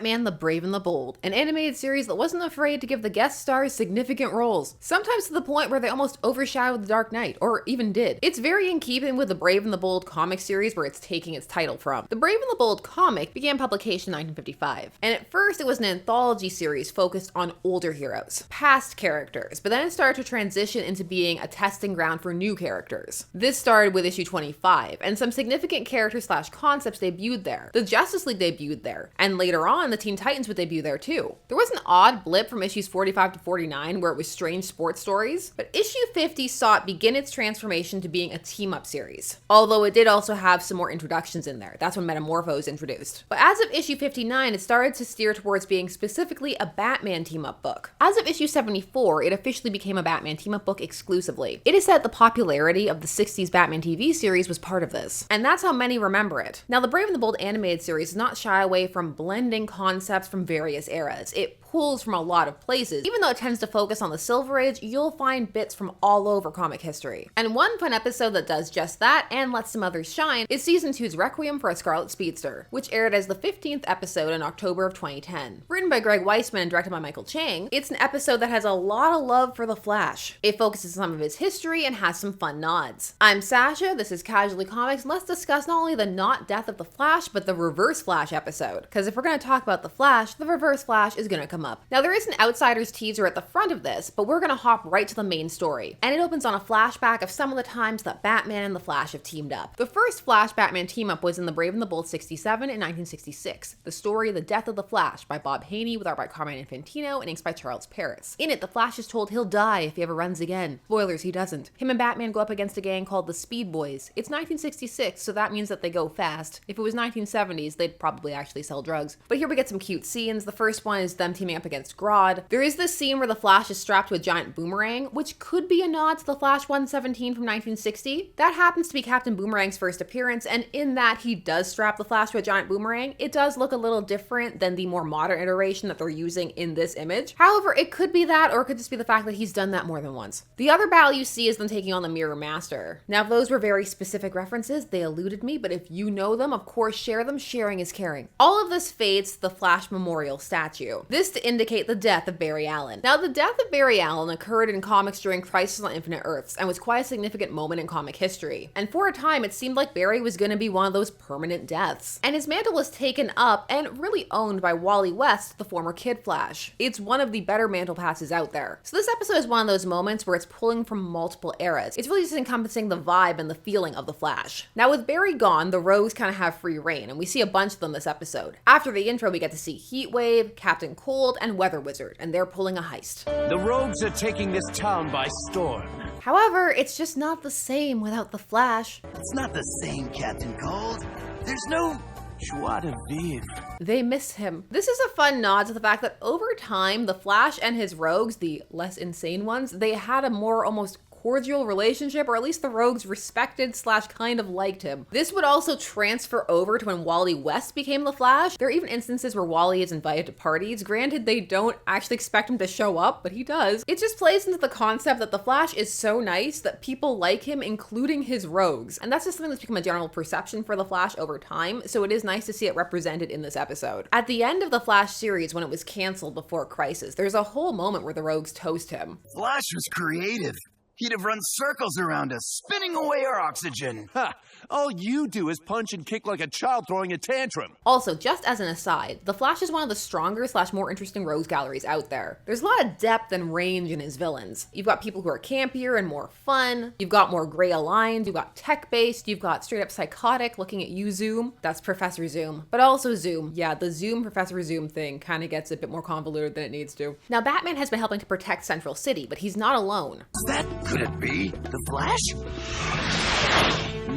Batman the Brave and the Bold, an animated series that wasn't afraid to give the guest stars significant roles, sometimes to the point where they almost overshadowed The Dark Knight, or even did. It's very in keeping with the Brave and the Bold comic series where it's taking its title from. The Brave and the Bold comic began publication in 1955, and at first it was an anthology series focused on older heroes, past characters, but then it started to transition into being a testing ground for new characters. This started with issue 25, and some significant characters / concepts debuted there. The Justice League debuted there, and later on the Teen Titans would debut there too. There was an odd blip from issues 45 to 49 where it was strange sports stories, but issue 50 saw it begin its transformation to being a team-up series. Although it did also have some more introductions in there. That's when Metamorpho was introduced. But as of issue 59, it started to steer towards being specifically a Batman team-up book. As of issue 74, it officially became a Batman team-up book exclusively. It is said the popularity of the 60s Batman TV series was part of this, and that's how many remember it. Now, the Brave and the Bold animated series does not shy away from blending concepts from various eras. It pulls from a lot of places. Even though it tends to focus on the Silver Age, you'll find bits from all over comic history. And one fun episode that does just that and lets some others shine is season 2's Requiem for a Scarlet Speedster, which aired as the 15th episode in October of 2010. Written by Greg Weisman and directed by Michael Chang, it's an episode that has a lot of love for the Flash. It focuses on some of his history and has some fun nods. I'm Sasha, this is Casually Comics, and let's discuss not only the not death of the Flash, but the Reverse Flash episode. Because if we're going to talk about the Flash, the Reverse Flash is going to come up. Now, there is an outsider's teaser at the front of this, but we're going to hop right to the main story. And it opens on a flashback of some of the times that Batman and the Flash have teamed up. The first Flash Batman team up was in The Brave and the Bold 67 in 1966. The story The Death of the Flash by Bob Haney with art by Carmine Infantino and inks by Charles Paris. In it, the Flash is told he'll die if he ever runs again. Spoilers, he doesn't. Him and Batman go up against a gang called the Speed Boys. It's 1966, so that means that they go fast. If it was 1970s, they'd probably actually sell drugs. But here we get some cute scenes. The first one is them teaming up against Grodd. There is this scene where the Flash is strapped to a giant boomerang, which could be a nod to the Flash 117 from 1960. That happens to be Captain Boomerang's first appearance, and in that he does strap the Flash to a giant boomerang. It does look a little different than the more modern iteration that they're using in this image. However, it could be that, or it could just be the fact that he's done that more than once. The other battle you see is them taking on the Mirror Master. Now, if those were very specific references, they eluded me, but if you know them, of course share them. Sharing is caring. All of this fades to the Flash Memorial statue. This to indicate the death of Barry Allen. Now, the death of Barry Allen occurred in comics during Crisis on Infinite Earths and was quite a significant moment in comic history. And for a time, it seemed like Barry was going to be one of those permanent deaths. And his mantle was taken up and really owned by Wally West, the former Kid Flash. It's one of the better mantle passes out there. So this episode is one of those moments where it's pulling from multiple eras. It's really just encompassing the vibe and the feeling of the Flash. Now, with Barry gone, the Rogues kind of have free reign, and we see a bunch of them this episode. After the intro, we get to see Heatwave, Captain Cold, and Weather Wizard, and they're pulling a heist. The Rogues are taking this town by storm. However, it's just not the same without the Flash. It's not the same, Captain Cold. There's no joie de vivre. They miss him. This is a fun nod to the fact that over time, the Flash and his Rogues, the less insane ones, they had a more almost cordial relationship, or at least the Rogues respected / kind of liked him. This would also transfer over to when Wally West became the Flash. There are even instances where Wally is invited to parties. Granted, they don't actually expect him to show up, but he does. It just plays into the concept that the Flash is so nice that people like him, including his Rogues. And that's just something that's become a general perception for the Flash over time, so it is nice to see it represented in this episode. At the end of the Flash series, when it was canceled before Crisis, there's a whole moment where the Rogues toast him. Flash was creative. He'd have run circles around us, spinning away our oxygen. Ha! All you do is punch and kick like a child throwing a tantrum. Also, just as an aside, the Flash is one of the stronger / more interesting Rogues galleries out there. There's a lot of depth and range in his villains. You've got people who are campier and more fun. You've got more gray aligned. You've got tech-based. You've got straight up psychotic, looking at you Zoom. That's Professor Zoom. But also Zoom. Yeah, the Zoom Professor Zoom thing kind of gets a bit more convoluted than it needs to. Now, Batman has been helping to protect Central City, but he's not alone. That could it be the Flash?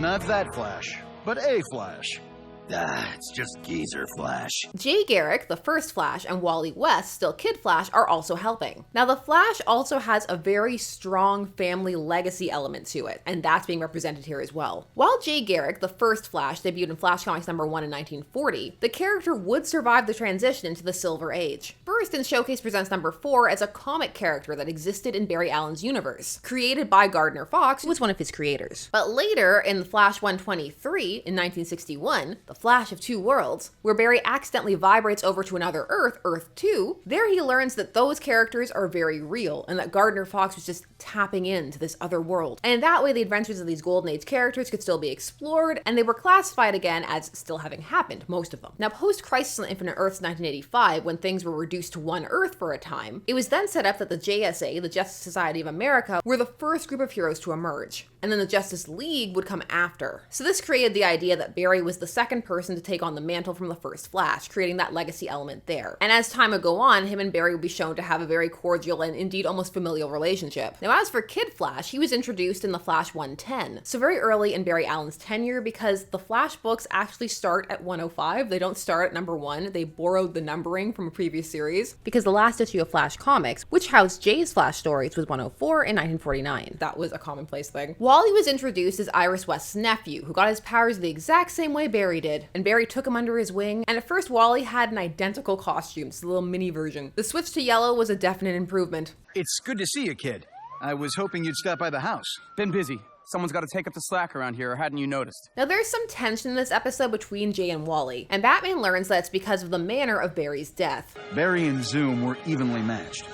Not that Flash, but a Flash. It's just Geezer Flash. Jay Garrick, the first Flash, and Wally West, still Kid Flash, are also helping. Now, the Flash also has a very strong family legacy element to it, and that's being represented here as well. While Jay Garrick, the first Flash, debuted in Flash Comics #1 in 1940, the character would survive the transition into the Silver Age. First in Showcase Presents #4 as a comic character that existed in Barry Allen's universe, created by Gardner Fox, who was one of his creators. But later, in Flash 123 in 1961, the Flash of Two Worlds, where Barry accidentally vibrates over to another Earth, Earth 2, there he learns that those characters are very real and that Gardner Fox was just tapping into this other world. And that way the adventures of these Golden Age characters could still be explored, and they were classified again as still having happened, most of them. Now, post-Crisis on Infinite Earths 1985, when things were reduced to one Earth for a time, it was then set up that the JSA, the Justice Society of America, were the first group of heroes to emerge, and then the Justice League would come after. So this created the idea that Barry was the second person to take on the mantle from the first Flash, creating that legacy element there. And as time would go on, him and Barry would be shown to have a very cordial and indeed almost familial relationship. Now, as for Kid Flash, he was introduced in the Flash 110, so very early in Barry Allen's tenure, because the Flash books actually start at 105. They don't start at number 1. They borrowed the numbering from a previous series, because the last issue of Flash Comics, which housed Jay's Flash stories, was 104 in 1949. That was a commonplace thing. Wally was introduced as Iris West's nephew, who got his powers the exact same way Barry did, and Barry took him under his wing, and at first Wally had an identical costume, it's a little mini version. The switch to yellow was a definite improvement. It's good to see you, kid. I was hoping you'd stop by the house. Been busy. Someone's got to take up the slack around here, or hadn't you noticed? Now, there's some tension in this episode between Jay and Wally, and Batman learns that it's because of the manner of Barry's death. Barry and Zoom were evenly matched.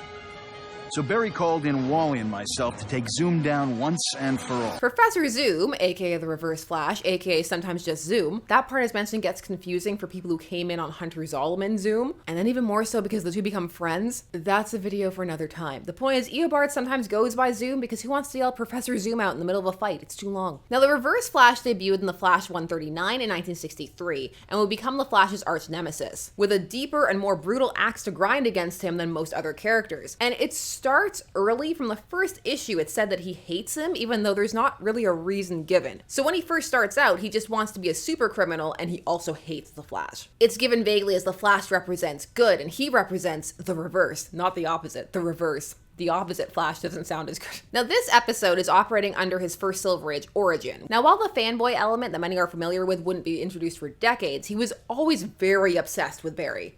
So Barry called in Wally and myself to take Zoom down once and for all. Professor Zoom, aka the Reverse Flash, aka sometimes just Zoom, that part as mentioned gets confusing for people who came in on Hunter Zolomon Zoom, and then even more so because the two become friends. That's a video for another time. The point is, Eobard sometimes goes by Zoom because he wants to yell Professor Zoom out in the middle of a fight. It's too long. Now, the Reverse Flash debuted in the Flash 139 in 1963, and would become the Flash's arch nemesis, with a deeper and more brutal axe to grind against him than most other characters. And it starts early. From the first issue, it's said that he hates him, even though there's not really a reason given. So when he first starts out, he just wants to be a super criminal, and he also hates the Flash. It's given vaguely as the Flash represents good, and he represents the reverse, not the opposite, the reverse. The opposite Flash doesn't sound as good. Now, this episode is operating under his first Silver Age origin. Now, while the fanboy element that many are familiar with wouldn't be introduced for decades, he was always very obsessed with Barry.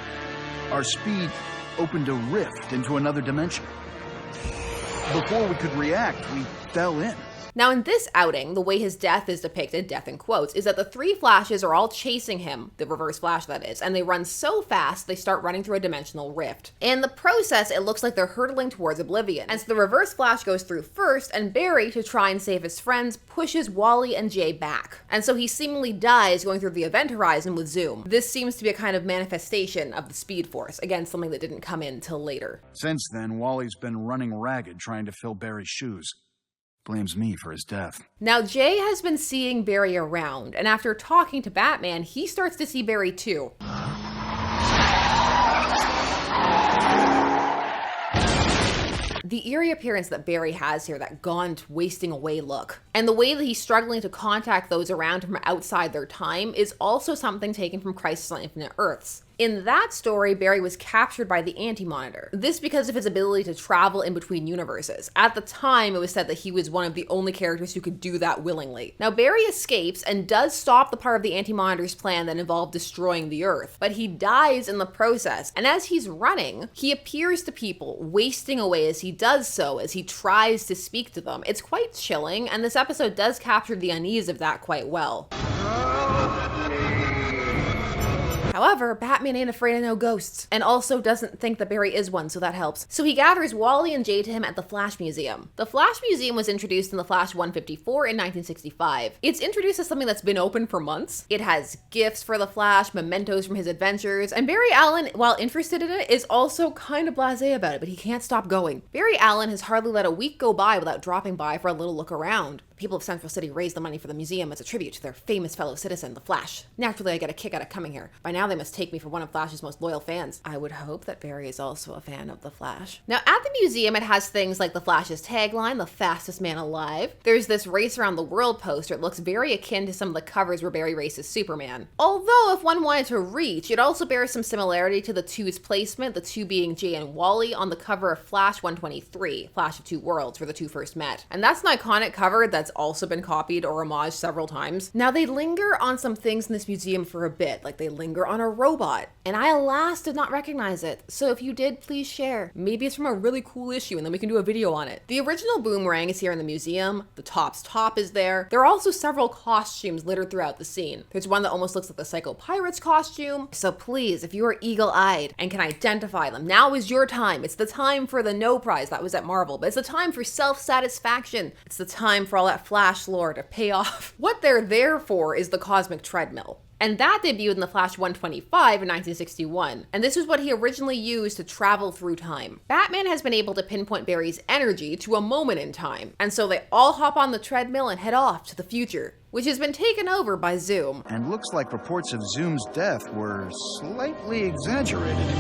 Our speed opened a rift into another dimension. Before we could react, we fell in. Now, in this outing, the way his death is depicted, death in quotes, is that the three Flashes are all chasing him, the Reverse Flash that is, and they run so fast they start running through a dimensional rift. In the process, it looks like they're hurtling towards oblivion. And so the Reverse Flash goes through first, and Barry, to try and save his friends, pushes Wally and Jay back. And so he seemingly dies going through the event horizon with Zoom. This seems to be a kind of manifestation of the Speed Force, again, something that didn't come in till later. Since then, Wally's been running ragged trying to fill Barry's shoes. Blames me for his death. Now, Jay has been seeing Barry around, and after talking to Batman, he starts to see Barry too. The eerie appearance that Barry has here, that gaunt, wasting away look, and the way that he's struggling to contact those around him outside their time is also something taken from Crisis on Infinite Earths. In that story, Barry was captured by the Anti-Monitor. This because of his ability to travel in between universes. At the time, it was said that he was one of the only characters who could do that willingly. Now, Barry escapes and does stop the part of the Anti-Monitor's plan that involved destroying the Earth, but he dies in the process, and as he's running, he appears to people, wasting away as he does so, as he tries to speak to them. It's quite chilling, and this episode does capture the unease of that quite well. However, Batman ain't afraid of no ghosts, and also doesn't think that Barry is one, so that helps. So he gathers Wally and Jay to him at the Flash Museum. The Flash Museum was introduced in the Flash 154 in 1965. It's introduced as something that's been open for months. It has gifts for the Flash, mementos from his adventures, and Barry Allen, while interested in it, is also kind of blasé about it, but he can't stop going. Barry Allen has hardly let a week go by without dropping by for a little look around. The people of Central City raised the money for the museum as a tribute to their famous fellow citizen, the Flash. Naturally, I get a kick out of coming here. By now, they must take me for one of Flash's most loyal fans. I would hope that Barry is also a fan of the Flash. Now, at the museum, it has things like the Flash's tagline, the fastest man alive. There's this race around the world poster. It looks very akin to some of the covers where Barry races Superman. Although, if one wanted to reach, it also bears some similarity to the two's placement, the two being Jay and Wally on the cover of Flash 123, Flash of Two Worlds, where the two first met. And that's an iconic cover that's that's also been copied or homaged several times. Now, they linger on some things in this museum for a bit, like they linger on a robot, and I alas did not recognize it. So if you did, please share. Maybe it's from a really cool issue and then we can do a video on it. The original boomerang is here in the museum. The Top's top is there. There are also several costumes littered throughout the scene. There's one that almost looks like the Psycho Pirates costume. So please, if you are eagle-eyed and can identify them, now is your time. It's the time for the no prize that was at Marvel, but it's the time for self-satisfaction. It's the time for all that Flash lore to pay off. What they're there for is the cosmic treadmill. And that debuted in The Flash 125 in 1961. And this was what he originally used to travel through time. Batman has been able to pinpoint Barry's energy to a moment in time. And so they all hop on the treadmill and head off to the future, which has been taken over by Zoom. And looks like reports of Zoom's death were slightly exaggerated.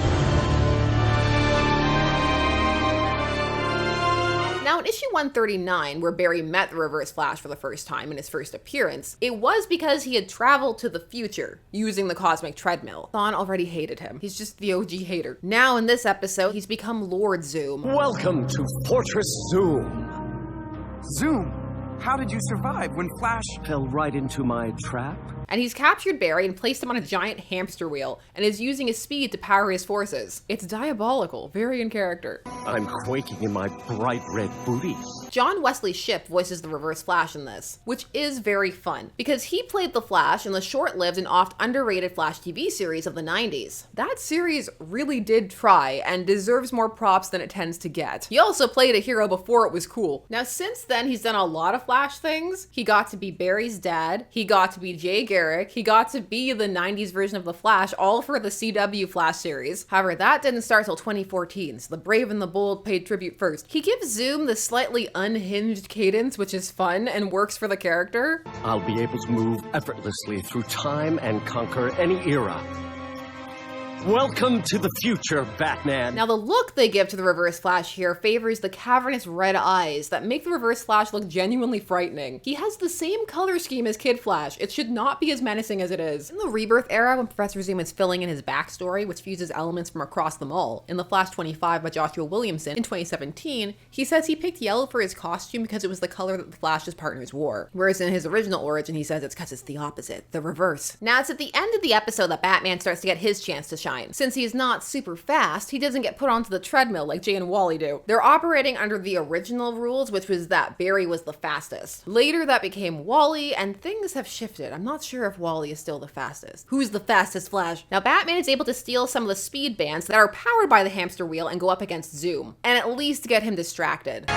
Now, in issue 139, where Barry met the Reverse Flash for the first time in his first appearance, it was because he had traveled to the future using the cosmic treadmill. Thawne already hated him. He's just the OG hater. Now, in this episode, he's become Lord Zoom. Welcome to Fortress Zoom. Zoom, how did you survive when Flash... Fell right into my trap? And he's captured Barry and placed him on a giant hamster wheel and is using his speed to power his forces. It's diabolical, very in character. I'm quaking in my bright red booties. John Wesley Shipp voices the Reverse Flash in this, which is very fun because he played the Flash in the short-lived and oft underrated Flash TV series of the 90s. That series really did try and deserves more props than it tends to get. He also played a hero before it was cool. Now, since then, he's done a lot of Flash things. He got to be Barry's dad. He got to be Jay Garrick. He got to be the 90s version of the Flash, all for the CW Flash series. However, that didn't start till 2014, so the Brave and the Bold paid tribute first. He gives Zoom this slightly unhinged cadence, which is fun and works for the character. I'll be able to move effortlessly through time and conquer any era. Welcome to the future, Batman. Now, the look they give to the Reverse Flash here favors the cavernous red eyes that make the Reverse Flash look genuinely frightening. He has the same color scheme as Kid Flash. It should not be as menacing as it is. In the Rebirth era, when Professor Zoom is filling in his backstory, which fuses elements from across them all, in The Flash 25 by Joshua Williamson in 2017, he says he picked yellow for his costume because it was the color that the Flash's partners wore. Whereas in his original origin, he says it's because it's the opposite, the reverse. Now, it's at the end of the episode that Batman starts to get his chance to shine. Since he's not super fast, he doesn't get put onto the treadmill like Jay and Wally do. They're operating under the original rules, which was that Barry was the fastest. Later, that became Wally, and things have shifted. I'm not sure if Wally is still the fastest. Who's the fastest Flash? Now, Batman is able to steal some of the speed bands that are powered by the hamster wheel and go up against Zoom, and at least get him distracted.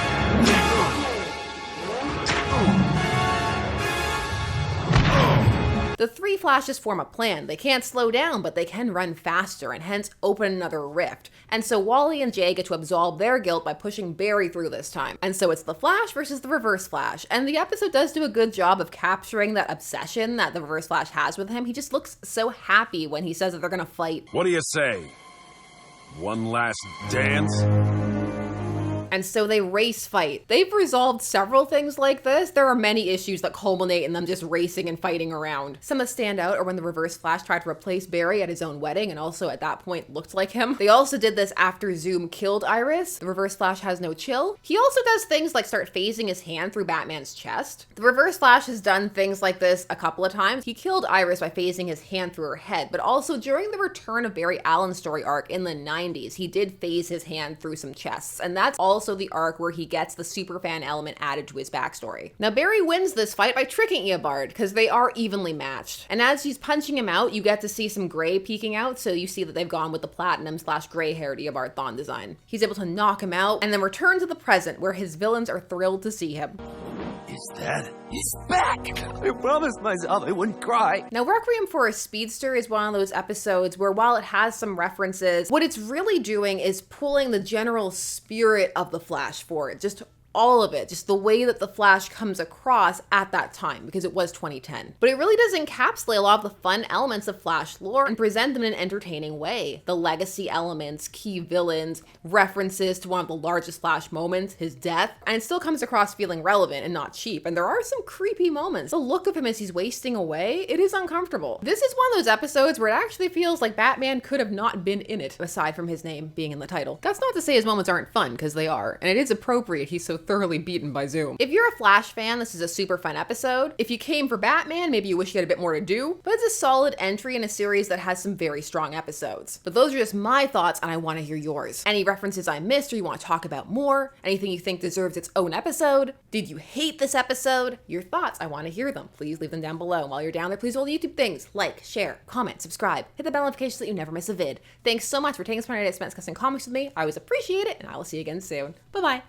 The three Flashes form a plan. They can't slow down, but they can run faster and hence open another rift. And so Wally and Jay get to absolve their guilt by pushing Barry through this time. And so it's the Flash versus the Reverse Flash. And the episode does do a good job of capturing that obsession that the Reverse Flash has with him. He just looks so happy when he says that they're gonna fight. What do you say? One last dance? And so they race fight. They've resolved several things like this. There are many issues that culminate in them just racing and fighting around. Some that stand out are when the Reverse Flash tried to replace Barry at his own wedding and also at that point looked like him. They also did this after Zoom killed Iris. The Reverse Flash has no chill. He also does things like start phasing his hand through Batman's chest. The Reverse Flash has done things like this a couple of times. He killed Iris by phasing his hand through her head, but also during the Return of Barry Allen's story arc in the 90s, he did phase his hand through some chests, and that's also the arc where he gets the superfan element added to his backstory. Now, Barry wins this fight by tricking Eobard because they are evenly matched. And as he's punching him out, you get to see some gray peeking out, so you see that they've gone with the platinum/gray-haired Eobard Thawne design. He's able to knock him out and then return to the present where his villains are thrilled to see him. Is that? He's back! I promised myself I wouldn't cry. Now, Requiem for a Speedster is one of those episodes where while it has some references, what it's really doing is pulling the general spirit of the Flash forward. Just all of it, just the way that the Flash comes across at that time, because it was 2010. But it really does encapsulate a lot of the fun elements of Flash lore and present them in an entertaining way. The legacy elements, key villains, references to one of the largest Flash moments, his death, and it still comes across feeling relevant and not cheap. And there are some creepy moments. The look of him as he's wasting away, it is uncomfortable. This is one of those episodes where it actually feels like Batman could have not been in it, aside from his name being in the title. That's not to say his moments aren't fun, because they are, and it is appropriate, he's so thoroughly beaten by Zoom. If you're a Flash fan, this is a super fun episode. If you came for Batman, maybe you wish you had a bit more to do, but it's a solid entry in a series that has some very strong episodes. But those are just my thoughts, and I want to hear yours. Any references I missed or you want to talk about more? Anything you think deserves its own episode? Did you hate this episode? Your thoughts, I want to hear them. Please leave them down below. And while you're down there, please do all the YouTube things. Like, share, comment, subscribe, hit the bell notification so that you never miss a vid. Thanks so much for taking this time to spend discussing comics with me. I always appreciate it, and I will see you again soon. Bye-bye.